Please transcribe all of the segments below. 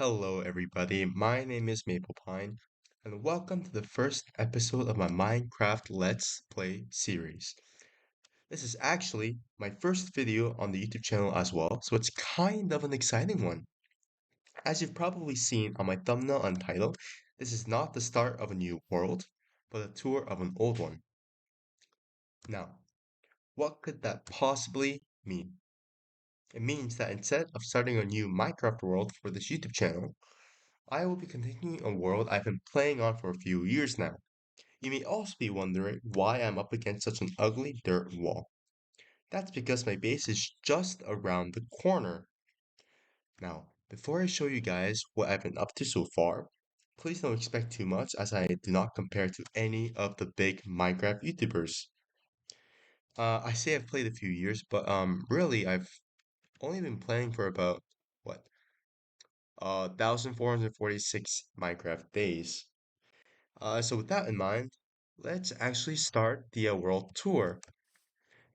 Hello, everybody. My name is Maple Pine, and welcome to the first episode of my Minecraft Let's Play series. This is actually my first video on the YouTube channel as well, so it's kind of an exciting one. As you've probably seen on my thumbnail and title, this is not the start of a new world, but a tour of an old one. Now, what could that possibly mean? It means that instead of starting a new Minecraft world for this YouTube channel, I will be continuing a world I've been playing on for a few years now. You may also be wondering why I'm up against such an ugly dirt wall. That's because my base is just around the corner. Now, before I show you guys what I've been up to so far, please don't expect too much as I do not compare to any of the big Minecraft YouTubers. I say I've played a few years, but really I've only been playing for about, what, 1,446 Minecraft days. So with that in mind, let's actually start the world tour.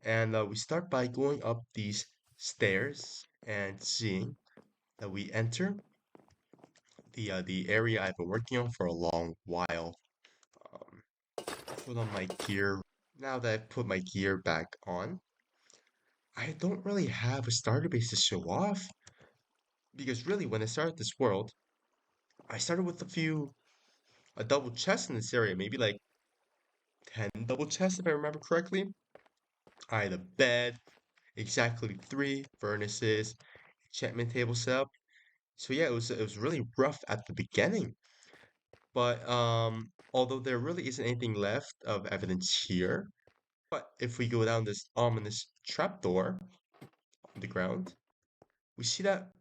And we start by going up these stairs and seeing that we enter the area I've been working on for a long while. Um, put on my gear. Now that I've put my gear back on, I don't really have a starter base to show off because really when I started this world, I started with a double chest in this area, maybe like 10 double chests if I remember correctly. I had a bed, exactly three furnaces, enchantment table set up. So yeah, it was really rough at the beginning. But although there really isn't anything left of evidence here, but if we go down this ominous trapdoor on the ground, we see that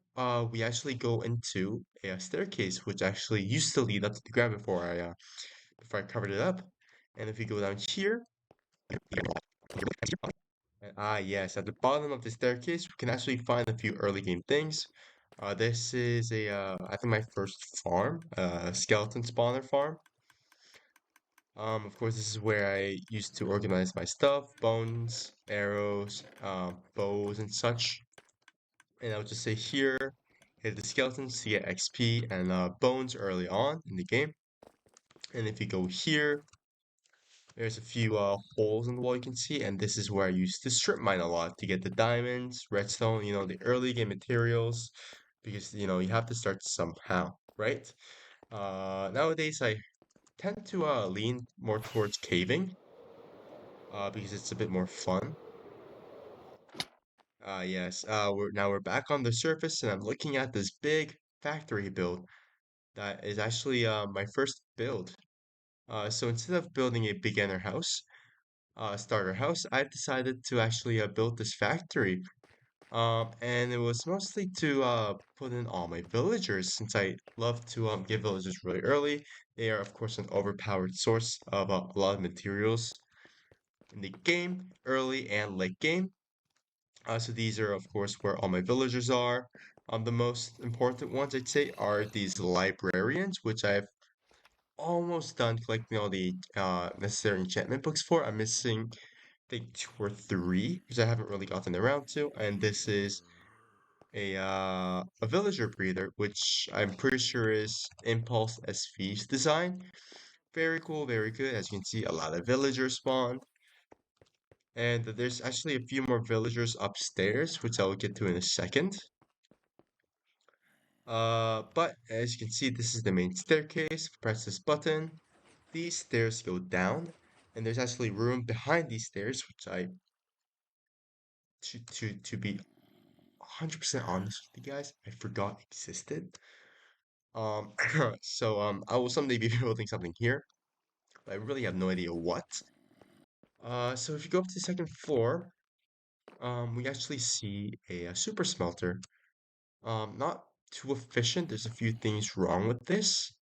we actually go into a staircase which actually used to lead up to the ground before I covered it up. And if we go down here, yes, at the bottom of the staircase, we can actually find a few early game things. This is I think my first farm, skeleton spawner farm. Of course, this is where I used to organize my stuff, bones, arrows, bows, and such. And I'll just say here, hit the skeletons to get XP and bones early on in the game. And if you go here, there's a few holes in the wall you can see, and this is where I used to strip mine a lot to get the diamonds, redstone, the early game materials, because you have to start somehow, right? Nowadays I tend to lean more towards caving, because it's a bit more fun. Yes, we're back on the surface, and I'm looking at this big factory build that is actually my first build. So instead of building a beginner house, starter house, I've decided to actually build this factory. And it was mostly to put in all my villagers since I love to get villagers really early. They are, of course, an overpowered source of a lot of materials in the game, early and late game. So these are, of course, where all my villagers are. The most important ones, I'd say, are these librarians, which I've almost done collecting all the necessary enchantment books for. I'm missing, I think, two or three, which I haven't really gotten around to. And this is a villager breeder, which I'm pretty sure is Impulse SV's design. Very cool, very good. As you can see, a lot of villagers spawned. And there's actually a few more villagers upstairs, which I'll get to in a second. But as you can see, this is the main staircase. Press this button. These stairs go down, and there's actually room behind these stairs, which to be 100% honest with you guys, I forgot existed. Um, I will someday be building something here, but I really have no idea what. So if you go up to the second floor, we actually see a super smelter. Not too efficient. There's a few things wrong with this.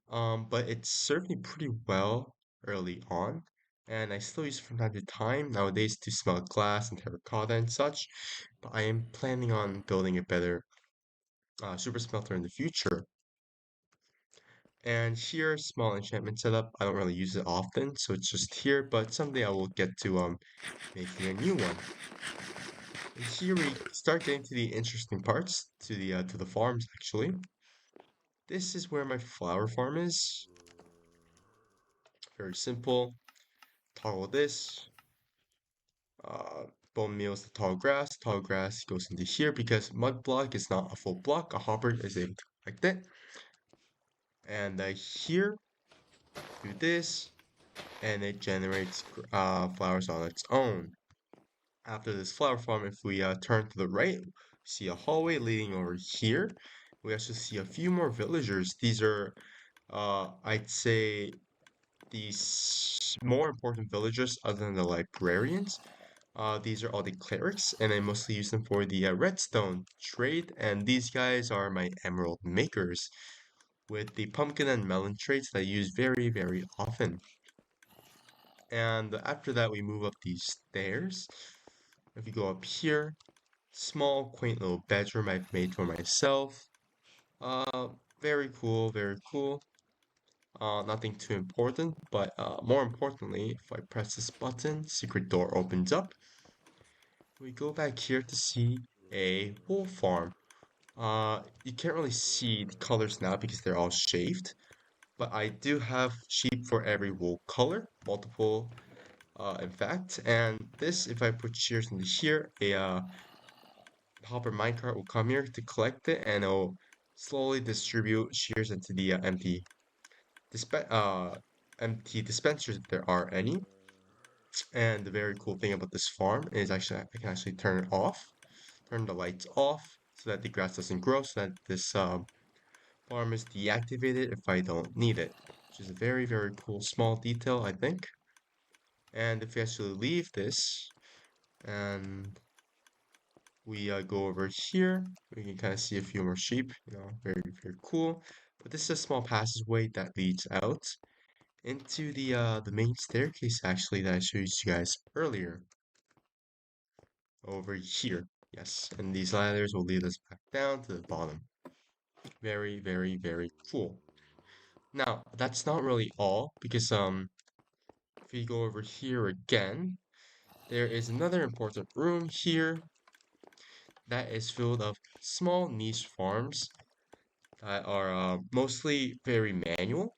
But it served me pretty well early on, and I still use it from time to time nowadays to smelt glass and terracotta and such. But I am planning on building a better super smelter in the future. And here, small enchantment setup. I don't really use it often, so it's just here. But someday I will get to making a new one. And here we start getting to the interesting parts, to the farms actually. This is where my flower farm is. Very simple. Toggle this. Uh, Bone meal is the tall grass. Tall grass goes into here because mud block is not a full block. A hopper is able to collect it. And here, do this, and it generates flowers on its own. After this flower farm, if we turn to the right, see a hallway leading over here. We also see a few more villagers. These are, I'd say, these more important villagers other than the librarians. These are all the clerics, and I mostly use them for the redstone trade. And these guys are my emerald makers with the pumpkin and melon traits that I use very, very often. And after that, we move up these stairs. If you go up here, small, quaint little bedroom I've made for myself. Uh, Very cool, very cool. Nothing too important, but more importantly, if I press this button, secret door opens up. We go back here to see a wool farm. You can't really see the colors now because they're all shaved, but I do have sheep for every wool color, multiple, in fact. And this, if I put shears into here, a hopper minecart will come here to collect it, and it'll slowly distribute shears into the disp empty dispensers if there are any. And the very cool thing about this farm is actually I can actually turn it off, turn the lights off so that the grass doesn't grow, so that this farm is deactivated if I don't need it, which is a very, very cool small detail, I think. And if we actually leave this and we go over here, we can kind of see a few more sheep, very, very cool. But this is a small passageway that leads out into the main staircase actually that I showed you guys earlier. Over here. Yes, and these ladders will lead us back down to the bottom. Very, very, very cool. Now, that's not really all, because if we go over here again, there is another important room here that is filled of small niche farms that are mostly very manual.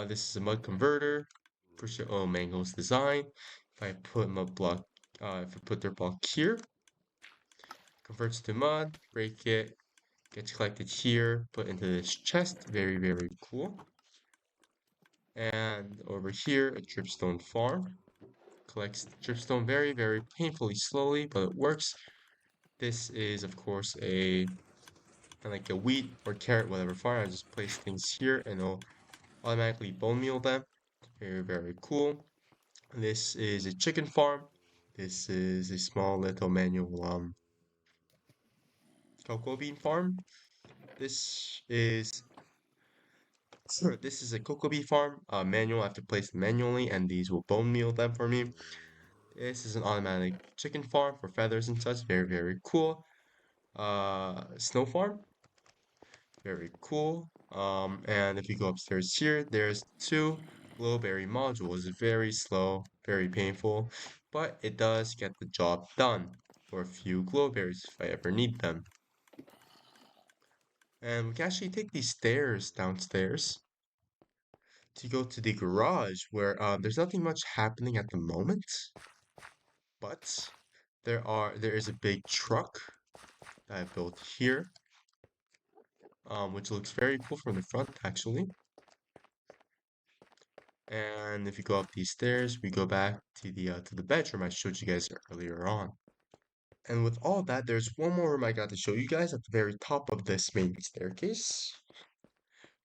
This is a mud converter, push your own mangoes design. If I put mud block, if I put their block here, converts to mud, break it, gets collected here, put into this chest. Very, very cool. And over here, a dripstone farm. Collects dripstone very, very painfully slowly, but it works. This is, of course, a kind of like a wheat or carrot, whatever farm. I just place things here and it'll automatically bone meal them. Very, very cool. This is a chicken farm. This is a small little manual cocoa bean farm. This is this is a cocoa bee farm, manual. I have to place them manually, and these will bone meal them for me. This is an automatic chicken farm for feathers and such. Very, very cool. Snow farm. Very cool. And if you go upstairs here, there's two glowberry modules. Very slow, very painful, but it does get the job done for a few glowberries if I ever need them. And we can actually take these stairs downstairs to go to the garage where there's nothing much happening at the moment, but there is a big truck that I built here, which looks very cool from the front actually. And if you go up these stairs, we go back to the bedroom I showed you guys earlier on. And with all that, there's one more room I got to show you guys at the very top of this main staircase,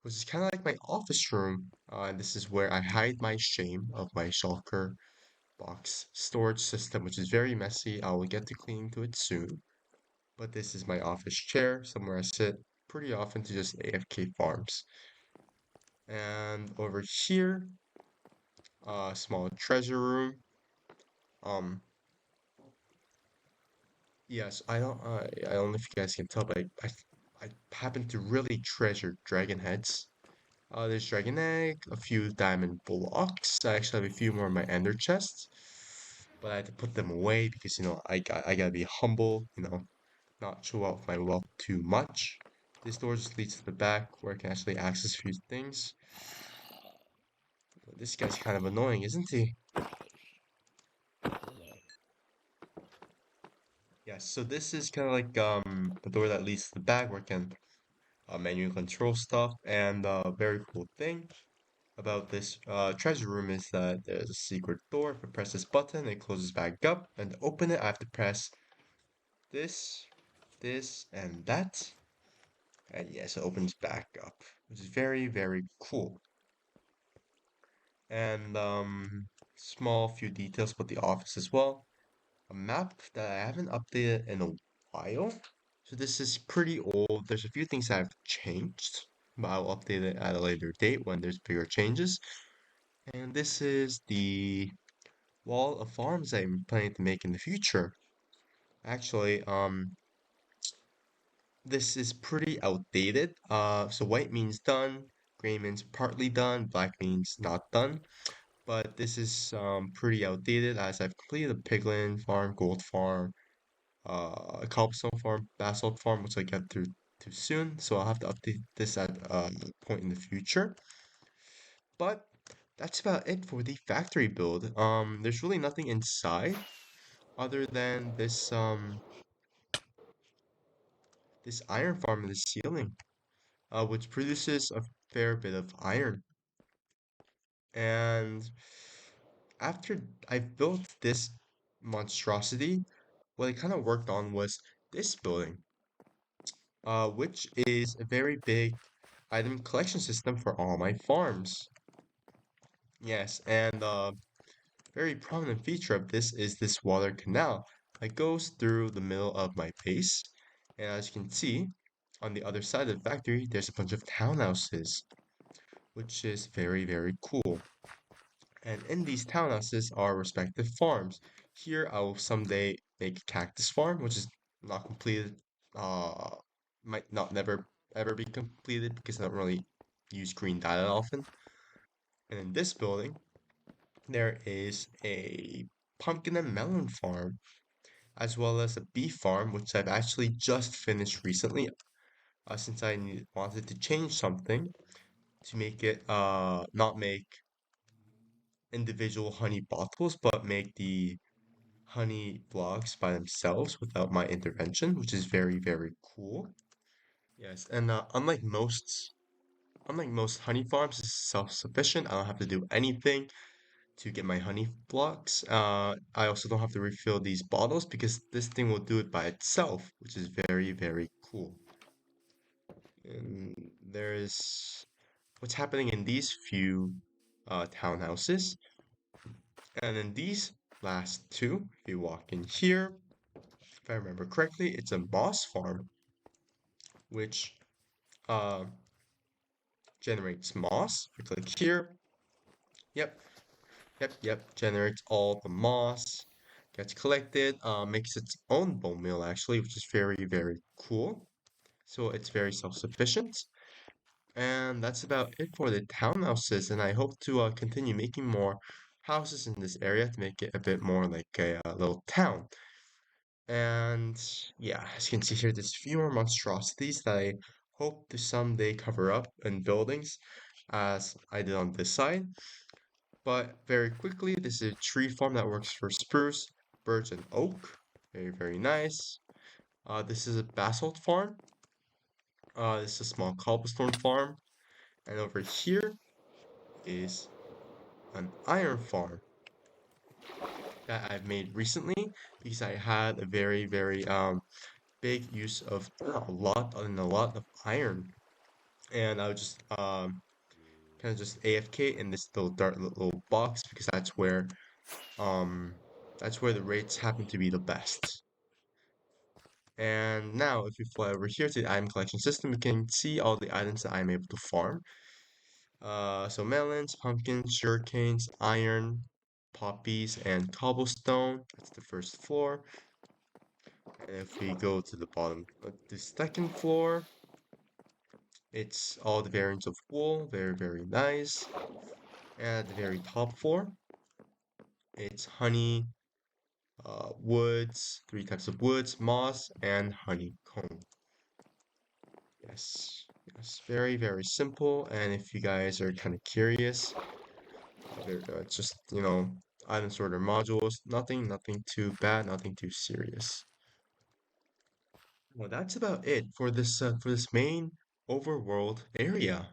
which is kind of like my office room. And this is where I hide my shame of my shulker box storage system, which is very messy. I will get to cleaning to it soon. But this is my office chair, somewhere I sit pretty often to just AFK farms. And over here, a small treasure room. Um, yes, I don't know if you guys can tell, but I happen to really treasure dragon heads. There's dragon egg, a few diamond blocks. I actually have a few more in my ender chest, but I had to put them away because I gotta be humble, not show off my wealth too much. This door just leads to the back where I can actually access a few things. This guy's kind of annoying, isn't he? Yes, so this is kind of like the door that leads to the back where I can manually control stuff. And very cool thing about this treasure room is that there's a secret door. If I press this button, it closes back up. And to open it, I have to press this, this, and that. And yes, it opens back up, which is very, very cool. And small few details about the office as well. A map that I haven't updated in a while. So this is pretty old. There's a few things I've changed, but I'll update it at a later date when there's bigger changes. And this is the wall of farms I'm planning to make in the future. Actually, this is pretty outdated. So white means done, gray means partly done, black means not done. But this is pretty outdated as I've completed a piglin farm, gold farm, a cobblestone farm, basalt farm, which I get through too soon. So I'll have to update this at a point in the future. But that's about it for the factory build. There's really nothing inside other than this iron farm in the ceiling, which produces a fair bit of iron. And after I've built this monstrosity, what I kind of worked on was this building, which is a very big item collection system for all my farms. Yes, and very prominent feature of this is this water canal that goes through the middle of my base. And as you can see, on the other side of the factory, there's a bunch of townhouses, which is very, very cool. And in these townhouses are respective farms. Here, I will someday make a cactus farm, which is not completed, uh, might not never ever be completed because I don't really use green dye that often. And in this building, there is a pumpkin and melon farm, as well as a beef farm, which I've actually just finished recently, since wanted to change something to make it not make individual honey bottles, but make the honey blocks by themselves without my intervention, which is very, very cool. Yes, and unlike most honey farms, it's self-sufficient. I don't have to do anything to get my honey blocks. I also don't have to refill these bottles because this thing will do it by itself, which is very, very cool. And there's what's happening in these few townhouses. And in these last two, if you walk in here, if I remember correctly, it's a moss farm, which uh, generates moss. If I click here, yep, yep, generates all the moss, gets collected, makes its own bone meal actually, which is very, very cool. So it's very self-sufficient. And that's about it for the townhouses. And I hope to continue making more houses in this area to make it a bit more like a little town. And yeah, as you can see here, there's fewer monstrosities that I hope to someday cover up in buildings as I did on this side. But very quickly, this is a tree farm that works for spruce, birch, and oak. Very, very nice. This is a basalt farm. This is a small cobblestone farm. And over here is an iron farm that I've made recently because I had a very, very big use of a lot of iron. And I would just kind of just AFK in this little dark little box because um that's where the rates happen to be the best. And now if we fly over here to the item collection system, we can see all the items that I'm able to farm. So melons, pumpkins, sugarcanes, iron, poppies, and cobblestone. That's the first floor. And if we go to the bottom of the second floor, it's all the variants of wool. Very, very nice. And at the very top floor, it's honey, woods, three types of woods, moss, and honeycomb. Yes, yes, very, very simple. And if you guys are kind of curious, it's just, item sorter modules. Nothing too bad, nothing too serious. Well, that's about it for this main overworld area.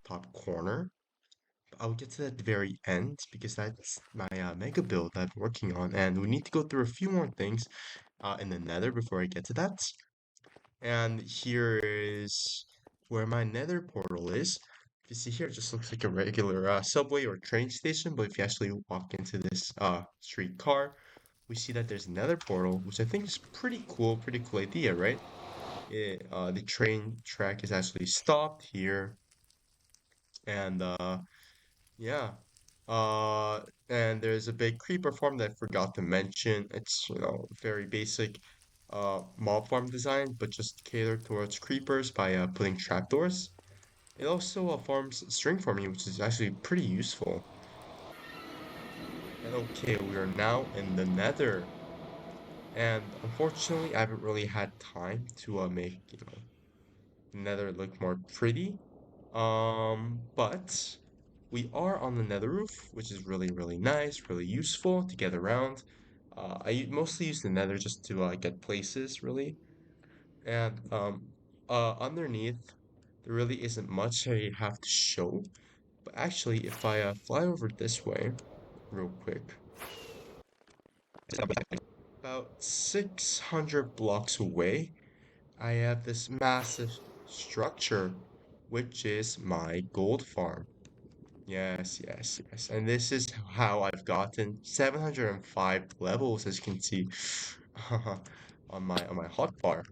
Top corner. I'll get to that at the very end because that's my mega build that I'm working on, and we need to go through a few more things in the Nether before I get to that. And here is where my Nether portal is. If you see here, it just looks like a regular subway or train station, but if you actually walk into this streetcar, we see that there's a Nether portal, which I think is pretty cool idea, right? The train track is actually stopped here, and yeah. Uh, and there's a big creeper farm that I forgot to mention. It's, very basic mob farm design, but just catered towards creepers by putting trapdoors. It also farms string farming, which is actually pretty useful. And okay, we are now in the Nether. And unfortunately, I haven't really had time to make, Nether look more pretty. But we are on the Nether roof, which is really, really nice, really useful to get around. Mostly use the Nether just to get places, really. And underneath, there really isn't much I have to show. But actually, if I fly over this way, real quick, about 600 blocks away, I have this massive structure, which is my gold farm. Yes, yes, yes. And this is how I've gotten 705 levels, as you can see on my hotbar.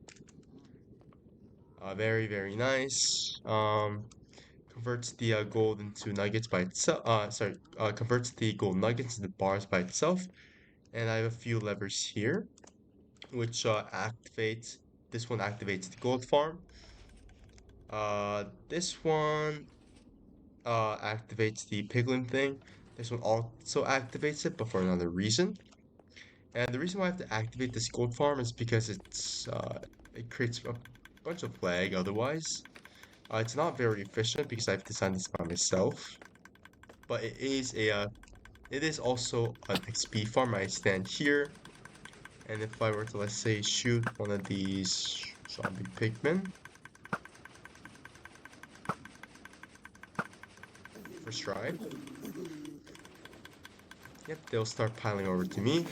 Very, very nice. Converts the gold into nuggets by itself. Sorry, converts the gold nuggets into bars by itself. And I have a few levers here, which activates. This one activates the gold farm. This one activates the piglin thing. This one also activates it, but for another reason. And the reason why I have to activate this gold farm is because it creates a bunch of lag otherwise. It's not very efficient because I've designed this by myself. But it is also an XP farm. I stand here, and if I were to, let's say, shoot one of these zombie pigmen, first try, yep, they'll start piling over to me.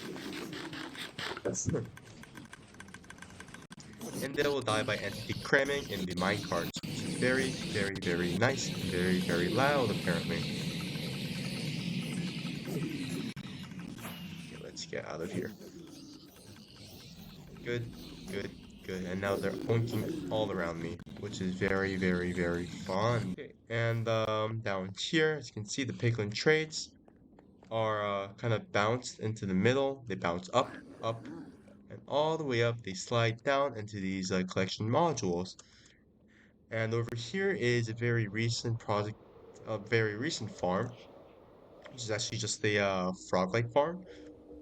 And they will die by entity cramming in the minecarts, which is very, very, very nice and very, very loud, apparently. Okay, let's get out of here. Good, good, good. And now they're oinking all around me, which is very, very, very fun. Okay, and down here, as you can see, the piglin traits are kind of bounced into the middle. They bounce up, up, and all the way up. They slide down into these collection modules. And over here is a very recent project, a very recent farm, which is actually just a frog-like farm.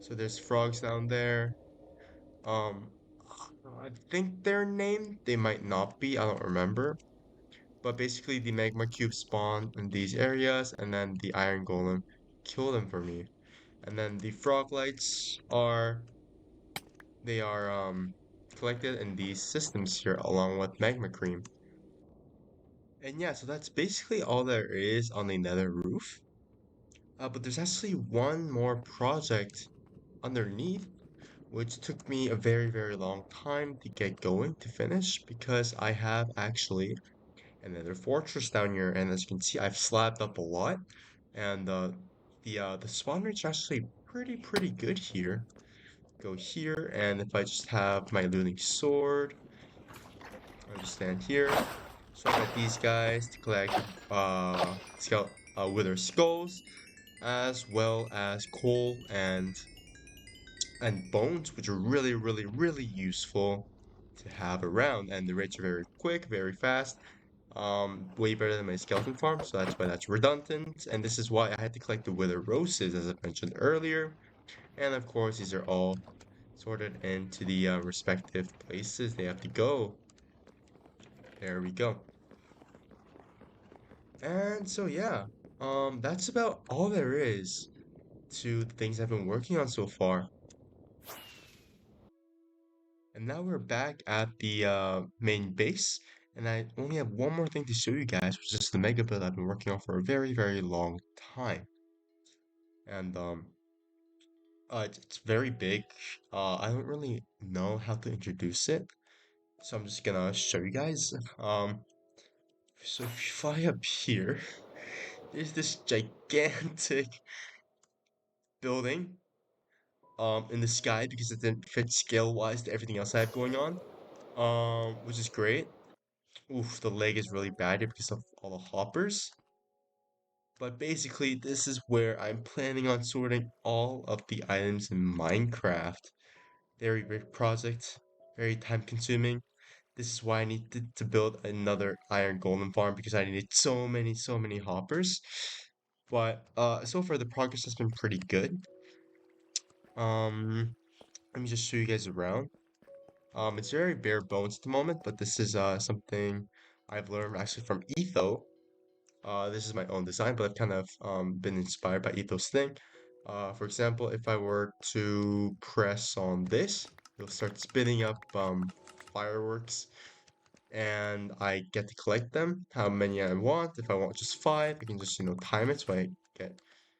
So there's frogs down there. Um, I think they're named. They might not be. I don't remember. But basically, the magma cubes spawn in these areas, and then the iron golem kill them for me. And then the frog lights are they are collected in these systems here along with magma cream. And yeah, so that's basically all there is on the nether roof. But there's actually one more project underneath, which took me a very, very long time to get going to finish because I have actually another fortress down here, and as you can see, I've slabbed up a lot, and the spawn rate's actually pretty good here. Go here, and if I just have my looting sword, I'll just stand here, swipe at these guys to collect wither skulls, as well as coal and bones, which are really useful to have around. And the rates are very quick, very fast, way better than my skeleton farm, so that's why that's redundant. And this is why I had to collect the wither roses, as I mentioned earlier. And of course, these are all sorted into the respective places they have to go. There we go. And so yeah, that's about all there is to the things I've been working on so far. And now we're back at the main base, and I only have one more thing to show you guys, which is the mega build I've been working on for a very long time. And it's very big. I don't really know how to introduce it, so I'm just gonna show you guys. So if you fly up here, there's this gigantic building in the sky because it didn't fit scale-wise to everything else I have going on. Which is great. Oof, the leg is really bad here because of all the hoppers. But basically, this is where I'm planning on sorting all of the items in Minecraft. Very big project, very time consuming. This is why I needed to build another iron golem farm because I needed so many hoppers. But so far the progress has been pretty good. Let me just show you guys around. It's very bare bones at the moment, but this is something I've learned actually from Etho. This is my own design, but I've kind of been inspired by Etho's thing. For example, if I were to press on this, it'll start spinning up fireworks, and I get to collect them, how many I want. If I want just 5, I can just, time it so I get a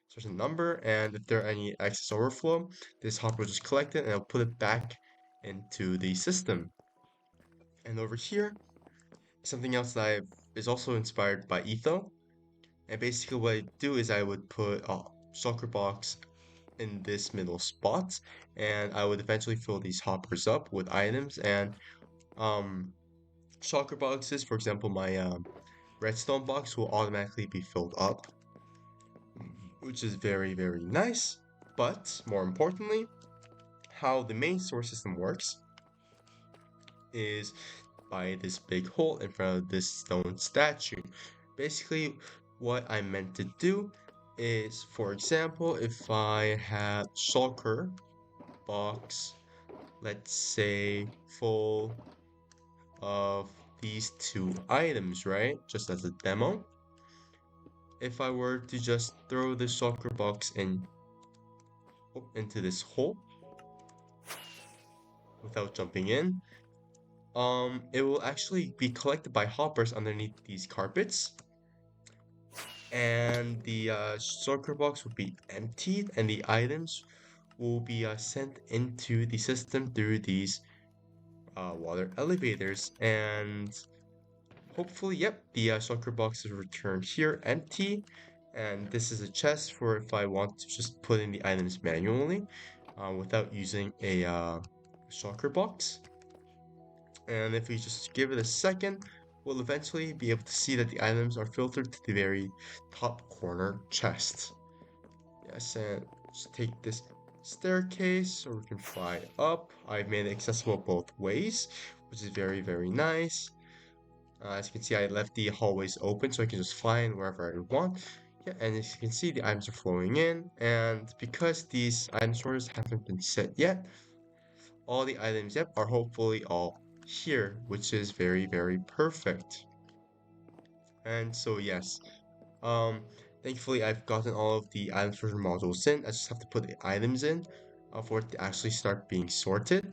certain number, and if there are any excess overflow, this hopper will just collect it and I'll put it back into the system. And over here, something else that is also inspired by Etho. And basically what I do is I would put a shulker box in this middle spot, and I would eventually fill these hoppers up with items and um shulker boxes. For example, my redstone box will automatically be filled up, which is very nice. But more importantly, how the main source system works is by this big hole in front of this stone statue. Basically, what I meant to do is, for example, if I had shulker box, let's say full of these 2 items, right? Just as a demo. If I were to just throw the shulker box into this hole without jumping in, it will actually be collected by hoppers underneath these carpets, and the shulker box will be emptied, and the items will be sent into the system through these water elevators, and hopefully, yep, the shulker box is returned here empty, and this is a chest for if I want to just put in the items manually without using a shulker box. And if we just give it a second, we'll eventually be able to see that the items are filtered to the very top corner chest. Yes, and just take this staircase so we can fly up. I've made it accessible both ways, which is very nice. As you can see, I left the hallways open so I can just fly in wherever I want. Yeah, and as you can see, the items are flowing in, and because these item sorters haven't been set yet, all the items, yep, are hopefully all here, which is very perfect. And so yes, um, thankfully I've gotten all of the item sorter modules in. I just have to put the items in for it to actually start being sorted.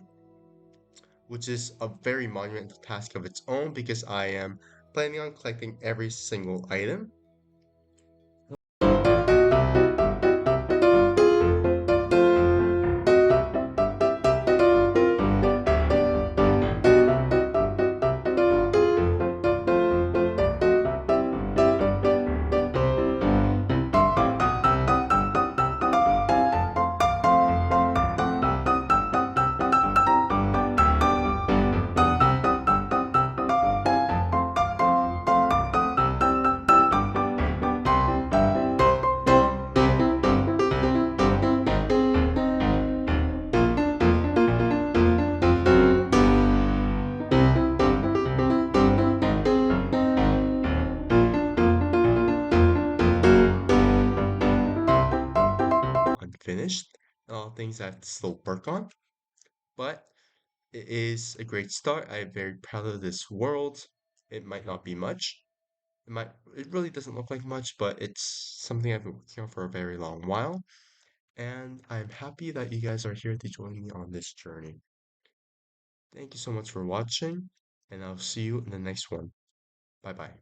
which is a very monumental task of its own because I am planning on collecting every single item. Unfinished, things I have to still work on, but it is a great start. I am very proud of this world. It might not be much. It really doesn't look like much, but it's something I've been working on for a very long while. And I'm happy that you guys are here to join me on this journey. Thank you so much for watching, and I'll see you in the next one. Bye bye.